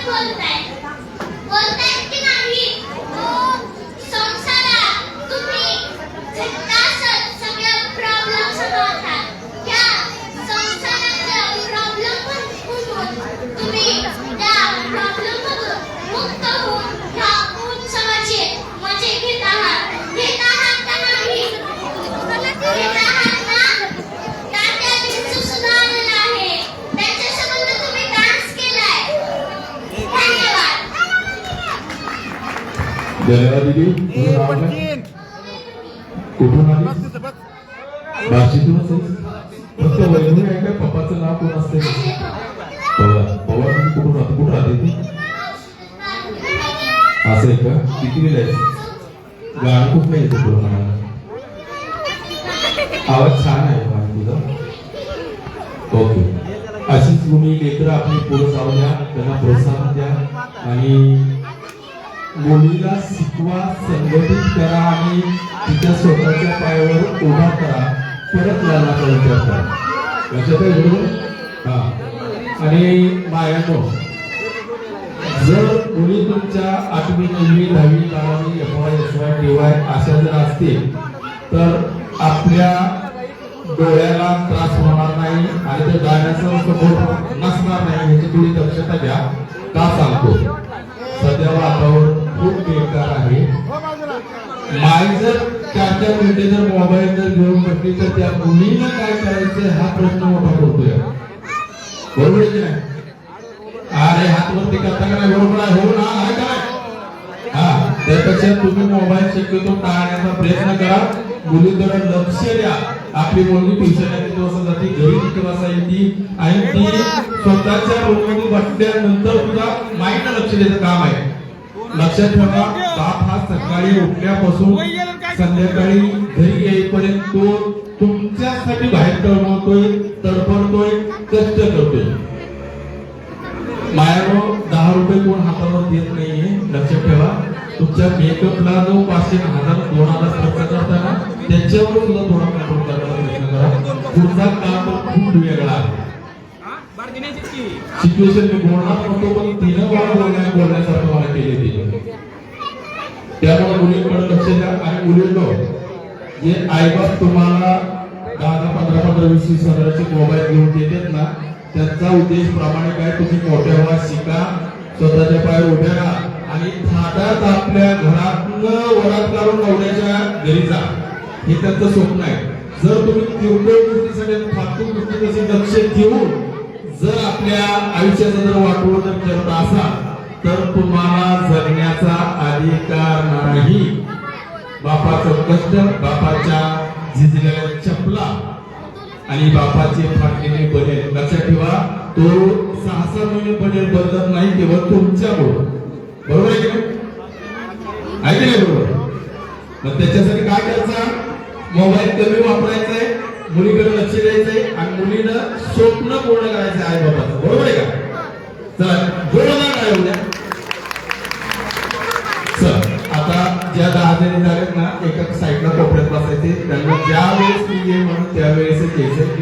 बोलताय बोलताय की नाही? संसारात तुम्ही सगळ्या प्रॉब्लेम सोडवता. त्या संसाराचा प्रॉब्लेम तुम्ही त्या प्रॉब्लेम मधून मुक्त होऊन ह्या उत्सवाचे मजे घेत आहात का नाही? घेत आहात ना? त्या दिवशी सुद्धा आलेला आहे. त्यांच्यासोबत तुम्ही डान्स केलाय. धन्यवाद. कुठून आली? बार्शीतूनच फक्त वैभवी आहे का? पप्पाचं नाव कोण असते? पवार. पवार कुठून राहते? कुठं राहते तू? असं आहे का? किती वेळ आहे? गाणं खूप नाही येतं तुला म्हणाला. आवाज छान आहे का तुझा? ओके. अशीच तुम्ही लेकरं आपली पुढे जाऊ द्या, त्यांना प्रोत्साहन द्या आणि मुलीला शिकवा, संघटित करा आणि तिच्या स्वतःच्या पायावर उभा करा. परत लग्नाचा विचार करा. लक्षात आहे बरोबर? हा. आणि मायानो, जर मुली तुमच्या 8वी 9वी 10वी 12वी FY SY TY अशा जर असतील तर आपल्या डोळ्याला त्रास होणार नाही आणि त्या गाण्याचा सपोर्ट नसणार नाही ह्याची थोडी दक्षता घ्या. का सांगतो? सध्या वातावरण खूप बेकार आहे. माय जर 4-4 मिनिटे जर मोबाईल जर घेऊन बसली तर त्या मुलीला काय करायचं हा प्रश्न मोठा होतोय. बरोबर आहे की नाही? अरे हातवरती करता का नाही? बरोबर आहे. हो ना? आहे का नाही? हा. त्यापेक्षा तुम्ही मोबाईल शक्यतो टाळण्याचा प्रयत्न करा. मुलीकडे लक्ष द्या. आपली मुलगी ट्युशनला किती वाजता जाते, घरी किती वाजता येते आणि ती स्वतःच्या रूममध्ये बसल्यानंतर तुझा माइंड लक्ष द्यायचं काम आहे. लक्षात ठेवा, बाप हा सकाळी उठल्यापासून संध्याकाळी घरी येईपर्यंत तो तुमच्यासाठी बाहेर टळवतोय, तडफडतोय, कष्ट करतोय. मायानो 10 रुपये कोण हातावर देत नाहीये. लक्षात ठेवा, तुमच्या मेकअपला जो 500-1000-2000 खर्च करताना त्याच्यावर सुद्धा थोडा कंट्रोल करण्याचा प्रयत्न करा. पुढचा काम खूप वेगळा आहे. सिच्युएशन मी बोलणार नव्हतो पण 3 वेळा बोलण्यासारखं मला केले ते. त्यामुळे मुलींकडे लक्ष द्या. आणि मुलींनो, जे आईबाप तुम्हाला 10-15-20 हजाराचे मोबाईल घेऊन देतात ना, त्यांचा उद्देश प्रामाणिक आहे. तुम्ही मोठ्या व्हा, शिका, स्वतःच्या पायावर उभ्या राहा आणि थाटात आपल्या घरातनं वरात काढून नवऱ्याच्या घरी जा. हे त्यांचं स्वप्न आहे. जर तुम्ही किरकोळ गोष्टीसाठी फालतू गोष्टीकडे लक्ष देऊन जर आपल्या आयुष्याचं जर वाटोळ जर करत असाल तर तुम्हाला जगण्याचा अधिकार नाही. बापाचं कष्ट, बापाच्या झिजलेल्या चपला आणि बापाचे फाटलेले बनेल, लक्षात ठेवा, तो 6-6 महिने बनेल बदलत नाही, केवळ तुमच्यामुळे. बरोबर आहे की नाही? आहे बरोबर? मग त्याच्यासाठी काय करायचं? मोबाईल कमी वापरायचा आहे, मुलीकडे लक्ष द्यायचंय आणि मुलीनं स्वप्न पूर्ण करायचं आहे बाबाचं. बरोबर आहे का? चला जोरदार काय होत्या. चल आता ज्या 10 जणी झालेत ना, एका साईडला कोपऱ्यात बसायचे. त्यांना ज्या वेळेस मी ये म्हणून त्यावेळेस यायचं.